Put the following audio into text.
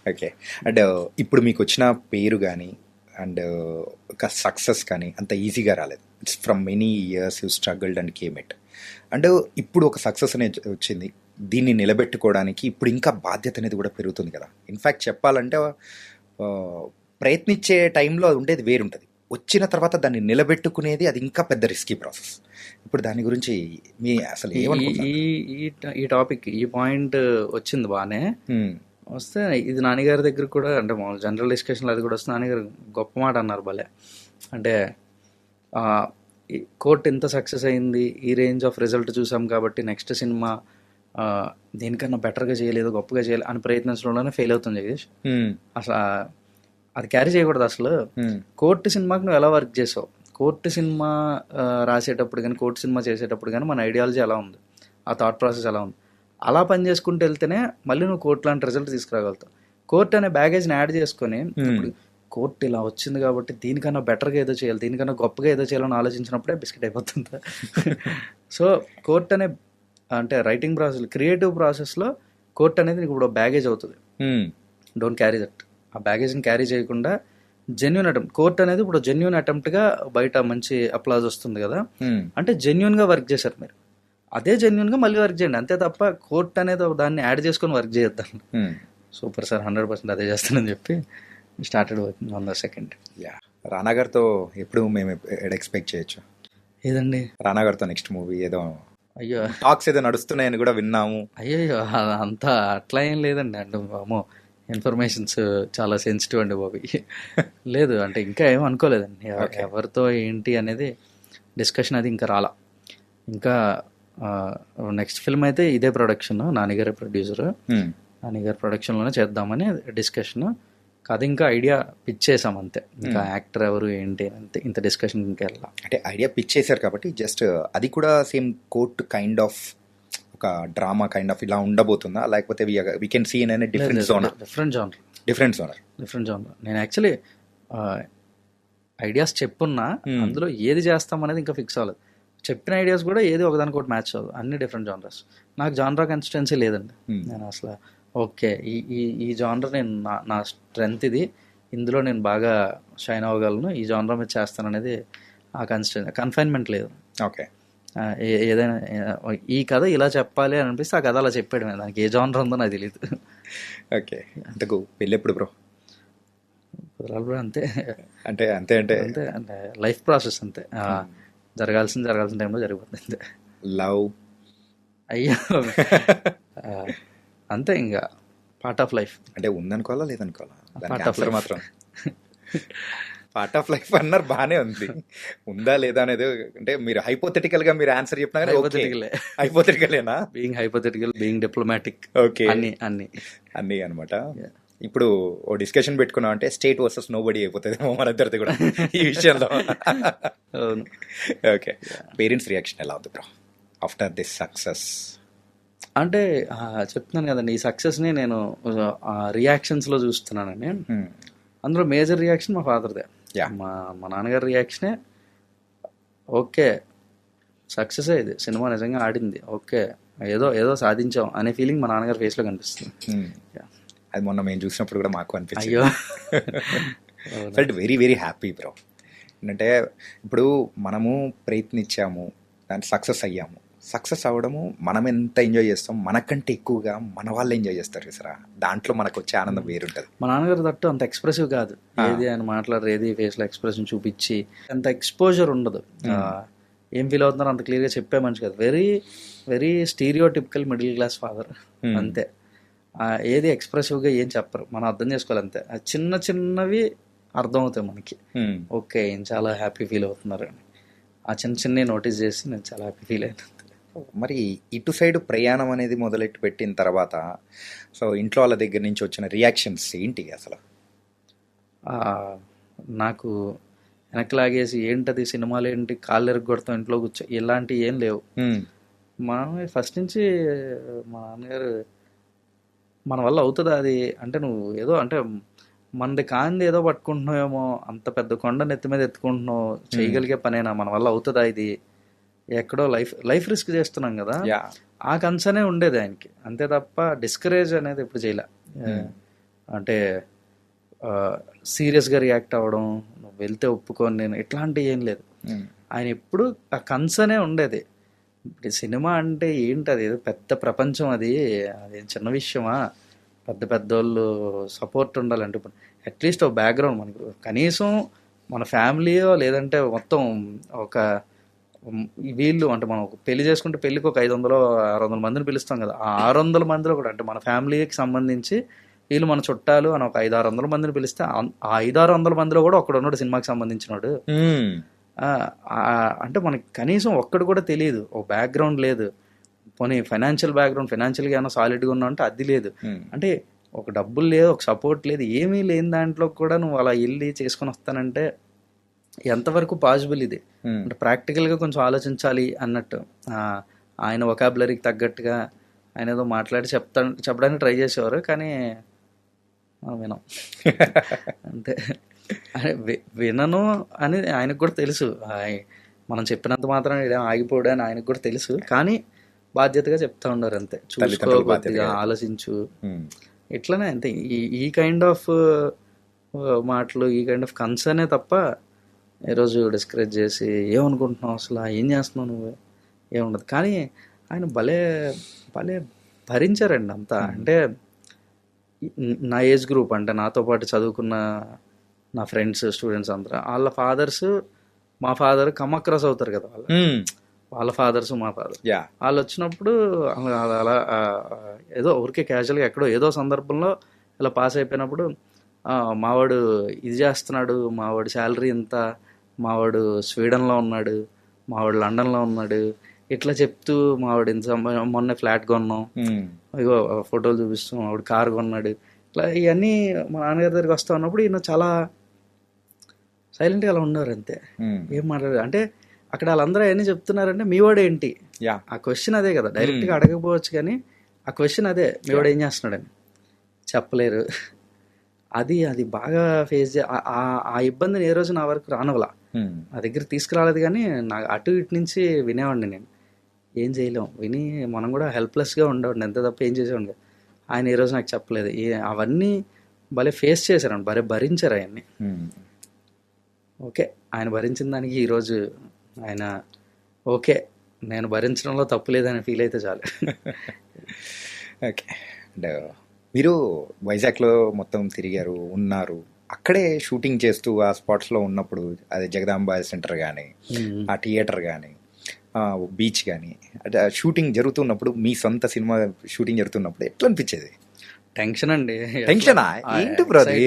Okay. And ఇప్పుడు మీకు వచ్చిన పేరు కానీ అండ్ ఒక సక్సెస్ కానీ అంత ఈజీగా రాలేదు. It's from many years you struggled and came it. And ఇప్పుడు ఒక సక్సెస్ అనేది వచ్చింది. దీన్ని నిలబెట్టుకోవడానికి ఇప్పుడు ఇంకా బాధ్యత అనేది కూడా పెరుగుతుంది కదా. ఇన్ఫ్యాక్ట్ చెప్పాలంటే ఆ, ప్రయత్నించే టైంలో అది ఉండేది వేరుంటుంది. వచ్చిన తర్వాత దాన్ని నిలబెట్టుకునేది అది ఇంకా పెద్ద రిస్కీ ప్రాసెస్. ఇప్పుడు దాని గురించి మీ అసలు ఈ ఏమనుకుంటున్నారు? ఈ ఈ టాపిక్ ఈ పాయింట్ వచ్చింది బాగానే. హ్మ్. వస్తే ఇది నాన్నగారి దగ్గర కూడా అంటే మామూలు జనరల్ డిస్కషన్లో అది కూడా వస్తే నాన్నగారు గొప్ప మాట అన్నారు భలే. అంటే కోర్ట్ ఎంత సక్సెస్ అయింది, ఈ రేంజ్ ఆఫ్ రిజల్ట్ చూసాం కాబట్టి నెక్స్ట్ సినిమా దేనికన్నా బెటర్గా చేయలేదు, గొప్పగా చేయలేదు అని ప్రయత్నించడంలోనే ఫెయిల్ అవుతుంది జగదీష్. హ్మ్. అసలు అది క్యారీ చేయకూడదు అసలు. హ్మ్. కోర్టు సినిమాకి నువ్వు ఎలా వర్క్ చేసావు, కోర్టు సినిమా రాసేటప్పుడు కానీ కోర్టు సినిమా చేసేటప్పుడు కానీ మన ఐడియాలజీ ఎలా ఉంది, ఆ థాట్ ప్రాసెస్ ఎలా ఉంది, అలా పని చేసుకుంటూ వెళ్తేనే మళ్ళీ నువ్వు కోర్టు లాంటి రిజల్ట్ తీసుకురాగలుగుతావు. కోర్టు అనే బ్యాగేజ్ని యాడ్ చేసుకొని ఇప్పుడు కోర్టు ఇలా వచ్చింది కాబట్టి దీనికన్నా బెటర్గా ఏదో చేయాలి, దీనికన్నా గొప్పగా ఏదో చేయాలని ఆలోచించినప్పుడే బిస్కెట్ అయిపోతుంది. సో కోర్టు అనే అంటే రైటింగ్ ప్రాసెస్, క్రియేటివ్ ప్రాసెస్లో కోర్టు అనేది నీకు ఇప్పుడు బ్యాగేజ్ అవుతుంది. Don't carry that. ఆ బ్యాగేజ్ని క్యారీ చేయకుండా జెన్యున్ అటెంప్ట్, కోర్ట్ అనేది ఇప్పుడు జెన్యున్ అటెంప్ట్గా బయట మంచి అప్లాజ్ వస్తుంది కదా, అంటే జెన్యున్గా వర్క్ చేశారు మీరు, అదే జెన్యున్గా మళ్ళీ వర్క్ చేయండి అంతే తప్ప కోర్ట్ అనేది దాన్ని యాడ్ చేసుకొని వర్క్ చేయొద్దాం. సూపర్ సార్, 100% అదే చేస్తానని చెప్పి started working on the second. Yeah, రానా గారితో ఎప్పుడు మేము ఎక్స్పెక్ట్ చేయొచ్చు? ఏదండి రానా గారితో నెక్స్ట్ మూవీ ఏదో అయ్యో టాక్స్ ఏదో నడుస్తున్నాయని కూడా విన్నాము. అయ్యో అంతా అట్లా ఏం లేదండి. అంటే అమ్మో ఇన్ఫర్మేషన్స్ చాలా సెన్సిటివ్ అండి బాబు. లేదు అంటే ఇంకా ఏం అనుకోలేదండి ఎవరితో ఏంటి అనేది డిస్కషన్ అది ఇంకా రాలా. ఇంకా నెక్స్ట్ ఫిల్మ్ అయితే ఇదే ప్రొడక్షన్, నాన్నగారి ప్రొడ్యూసర్, నాన్నగారి ప్రొడక్షన్లోనే చేద్దామని డిస్కషన్. కథ ఇంకా ఐడియా పిచ్ చేసాం అంతే, ఇంకా యాక్టర్ ఎవరు ఏంటి అంతే, ఇంత డిస్కషన్ ఇంకా వెళ్ళా. అంటే ఐడియా పిచ్ చేశారు కాబట్టి జస్ట్ అది కూడా సేమ్ కోర్ట్ కైండ్ ఆఫ్ ఒక డ్రామా కైండ్ ఆఫ్ ఇలా ఉండబోతుందా, లేకపోతే we can see in different genre? Different genre. నేను యాక్చువల్లీ ఐడియాస్ చెప్పున్నా, అందులో ఏది చేస్తాం అనేది ఇంకా ఫిక్స్ అవ్వలేదు. చెప్పిన ఐడియాస్ కూడా ఏది ఒకదానికొకటి మ్యాచ్ అవ్వదు, అన్ని డిఫరెంట్ జానర్స్. నాకు జానరా కన్సిస్టెన్సీ లేదండి. నేను అసలు ఓకే ఈ జానర్ నేను నా స్ట్రెంగ్త్ ఇది, ఇందులో నేను బాగా షైన్ అవ్వగలను, ఈ జానర్ మీద చేస్తాను అనేది ఆ కన్ఫైన్మెంట్ లేదు. ఓకే, ఏదైనా ఈ కథ ఇలా చెప్పాలి అని అనిపిస్తే ఆ కథ అలా చెప్పాడు, దానికి ఏ జానర్ ఉందో నాకు తెలియదు. ఓకే, అంతకు పెళ్ళి ఎప్పుడు బ్రో? బ్రో అంతే అంటే అంతే అంటే అంతే అంటే లైఫ్ ప్రాసెస్ అంతే, జరగాల్సిన టైంలో జరిగిపోతుంది. లవ్ అయ్యో అంతే, ఇంకా పార్ట్ ఆఫ్ లైఫ్. అంటే ఉందనుకోవాలా లేదనుకోవాలా? పార్ట్ ఆఫ్ లైఫ్ మాత్రం పార్ట్ ఆఫ్ లైఫ్ అన్నారు, బాగానే ఉంది. ఉందా లేదా అనేది అంటే మీరు హైపోథెటికల్ గా మీరు ఆన్సర్ చెప్పినా హైపోథెటికలేనా? Being hypothetical, being diplomatic, okay, అన్ని అనమాట. ఇప్పుడు ఓ డిస్కషన్ పెట్టుకున్నాం అంటే స్టేట్ వర్సెస్ నో బడీ అయిపోతుంది మనిద్దరిది కూడా ఈ విషయంలో. అవును. ఓకే, పేరెంట్స్ రియాక్షన్ ఎలా ఉంది బ్రో ఆఫ్టర్ దిస్ సక్సెస్? అంటే చెప్తున్నాను కదండి, ఈ సక్సెస్ని నేను రియాక్షన్స్లో చూస్తున్నానండి. అందులో మేజర్ రియాక్షన్ మా ఫాదర్దే. మా నాన్నగారి రియాక్షనే ఓకే సక్సెస్ ఇది, సినిమా నిజంగా ఆడింది, ఓకే ఏదో సాధించాం అనే ఫీలింగ్ మా నాన్నగారి ఫేస్లో కనిపిస్తుంది. అది మొన్న మేము చూసినప్పుడు కూడా మాకు అనిపించింది. అయ్యో felt very very happy bro. ఏంటంటే ఇప్పుడు మనము ప్రయత్నించాము, దాన్ని సక్సెస్ అయ్యాము. సక్సెస్ అవ్వడము మనం ఎంత ఎంజాయ్ చేస్తాం, మనకంటే ఎక్కువగా మన వాళ్ళు ఎంజాయ్ చేస్తారు చూసారా, దాంట్లో మనకు వచ్చే ఆనందం వేరుంటుంది. మా నాన్నగారు తట్టు అంత ఎక్స్ప్రెసివ్ కాదు, ఏది ఆయన మాట్లాడరు, ఏది ఫేస్లో ఎక్స్ప్రెషన్ చూపించి అంత ఎక్స్పోజర్ ఉండదు. ఏం ఫీల్ అవుతున్నారో అంత క్లియర్గా చెప్పే మనిషి కాదు. Very very stereotypical middle class father అంతే. ఏది ఎక్స్ప్రెసివ్గా ఏం చెప్పరు, మనం అర్థం చేసుకోవాలి అంతే. చిన్న చిన్నవి అర్థమవుతాయి మనకి, ఓకే ఈయన చాలా హ్యాపీ ఫీల్ అవుతున్నారు అని. ఆ చిన్న నోటీస్ చేసి నేను చాలా హ్యాపీ ఫీల్ అయినా. మరి ఇటు సైడ్ ప్రయాణం అనేది మొదలెట్టు పెట్టిన తర్వాత సో ఇంట్లో వాళ్ళ దగ్గర నుంచి వచ్చిన రియాక్షన్స్ ఏంటి అసలు? నాకు వెనక్కి లాగేసి ఏంటది సినిమాలు ఏంటి, కాళ్ళు ఎరగొడతాం ఇంట్లో కూర్చో, ఇలాంటివి ఏం లేవు. మా ఫస్ట్ నుంచి మా నాన్నగారు మన వల్ల అవుతుందా అది అంటే, నువ్వు ఏదో అంటే మనది కాంది ఏదో పట్టుకుంటున్నావేమో, అంత పెద్ద కొండ నెత్తి మీద ఎత్తుకుంటున్నావు, చేయగలిగే పనేనా, మన వల్ల అవుతుందా ఇది, ఎక్కడో లైఫ్ రిస్క్ చేస్తున్నాం కదా, ఆ కన్సర్నే ఉండేది ఆయనకి అంతే తప్ప డిస్కరేజ్ అనేది ఎప్పుడు చేయలే. అంటే సీరియస్గా రియాక్ట్ అవ్వడం, నువ్వు వెళ్తే ఒప్పుకోను నేను, ఇట్లాంటివి ఏం లేదు. ఆయన ఎప్పుడు ఆ కన్సర్నే ఉండేది. ఇప్పుడు సినిమా అంటే ఏంటి, అది ఏదో పెద్ద ప్రపంచం, అదేం చిన్న విషయమా, పెద్ద పెద్దోళ్ళు సపోర్ట్ ఉండాలంటే ఇప్పుడు అట్లీస్ట్ ఒక బ్యాక్గ్రౌండ్ మనకు కనీసం మన ఫ్యామిలీయో లేదంటే మొత్తం ఒక వీళ్ళు అంటే మనం ఒక పెళ్లి చేసుకుంటే పెళ్ళికి ఒక 500-600 మందిని పిలుస్తాం కదా, ఆ 600 మందిలో కూడా అంటే మన ఫ్యామిలీకి సంబంధించి వీళ్ళు మన చుట్టాలు అని ఒక 500-600 మందిని పిలిస్తే ఆ 500-600 మందిలో కూడా ఒక్కడు ఉన్నాడు సినిమాకి సంబంధించినాడు. అంటే మనకి కనీసం ఒక్కడు కూడా తెలియదు, ఒక బ్యాక్గ్రౌండ్ లేదు. పోనీ ఫైనాన్షియల్ బ్యాక్గ్రౌండ్, ఫైనాన్షియల్గా ఏమైనా సాలిడ్గా ఉన్నా అంటే అది లేదు. అంటే ఒక డబ్బులు లేదు, ఒక సపోర్ట్ లేదు, ఏమీ లేని దాంట్లో కూడా నువ్వు అలా వెళ్ళి చేసుకొని వస్తానంటే ఎంతవరకు పాసిబుల్ ఇది? అంటే ప్రాక్టికల్గా కొంచెం ఆలోచించాలి అన్నట్టు. ఆయన వొకాబులరీకి తగ్గట్టుగా ఆయన ఏదో మాట్లాడి చెప్పడానికి ట్రై చేసేవారు, కానీ మనం వినం అంతే. వినను అని ఆయనకు కూడా తెలుసు, మనం చెప్పినంత మాత్రం ఆగిపోడు అని ఆయనకు కూడా తెలుసు, కానీ బాధ్యతగా చెప్తా ఉన్నారు అంతే. చూసుకో, కొద్దిగా ఆలోచించు, ఇట్లనే అంతే. ఈ కైండ్ ఆఫ్ మాటలు, ఈ కైండ్ ఆఫ్ కన్సర్నే తప్ప ఈరోజు డిస్కరేజ్ చేసి ఏమనుకుంటున్నావు అసలు, ఏం చేస్తున్నావు నువ్వు, ఏముండదు. కానీ ఆయన భలే భలే భరించారండి అంతా. అంటే నా ఏజ్ గ్రూప్, అంటే నాతో పాటు చదువుకున్న నా ఫ్రెండ్స్, స్టూడెంట్స్ అందరూ, వాళ్ళ ఫాదర్స్ మా ఫాదర్ కమక్రాస్ అవుతారు కదా, వాళ్ళ ఫాదర్స్ మా ఫాదర్, వాళ్ళు వచ్చినప్పుడు అలా ఏదో ఊరికే క్యాజువల్గా ఎక్కడో ఏదో సందర్భంలో ఇలా పాస్ అయిపోయినప్పుడు మావాడు ఇది చేస్తున్నాడు, మావాడు శాలరీ ఇంత, మావాడు స్వీడన్లో ఉన్నాడు, మావాడు లండన్లో ఉన్నాడు, ఇట్లా చెప్తూ మావాడు ఇంత మొన్న ఫ్లాట్ కొన్నాం, ఇగో ఫోటోలు చూపిస్తూ మావాడు కారు కొన్నాడు, ఇట్లా ఇవన్నీ మా నాన్నగారి దగ్గరికి వస్తా ఉన్నప్పుడు ఈయన చాలా సైలెంట్గా అలా ఉన్నారు అంతే, ఏం మాట్లాడారు. అంటే అక్కడ వాళ్ళందరూ అవన్నీ చెప్తున్నారంటే మీవాడు ఏంటి, ఆ క్వశ్చన్ అదే కదా, డైరెక్ట్గా అడగకపోవచ్చు కానీ ఆ క్వశ్చన్ అదే, మీవాడు ఏం చేస్తున్నాడని చెప్పలేరు. అది బాగా ఫేస్ ఆ ఇబ్బందిని ఏ రోజు నా వరకు రానవలా, నా దగ్గర తీసుకురాలేదు. కానీ నాకు అటు ఇటు నుంచి వినేవాడిని నేను, ఏం చేయలేం, విని మనం కూడా హెల్ప్లెస్గా ఉండేవాడిని ఎంత తప్ప ఏం చేసేవాడిని. ఆయన ఈ రోజు నాకు చెప్పలేదు. అవన్నీ భలే ఫేస్ చేశారండి, భలే భరించారు ఆయన్ని. ఓకే, ఆయన భరించిన దానికి ఈరోజు ఆయన ఓకే, నేను భరించడంలో తప్పు లేదని ఫీల్ అయితే చాలు. ఓకే, అండ్ మీరు వైజాగ్లో మొత్తం తిరిగారు, ఉన్నారు, అక్కడే షూటింగ్ చేస్తూ ఆ స్పాట్స్లో ఉన్నప్పుడు, అదే జగదాంబ సెంటర్ కానీ, ఆ థియేటర్ కానీ, బీచ్ కానీ, అదే షూటింగ్ జరుగుతున్నప్పుడు, మీ సొంత సినిమా షూటింగ్ జరుగుతున్నప్పుడు ఎట్లా అనిపించేది? టెన్షన్ అండి. టెన్షనా ఏంటి బ్రో?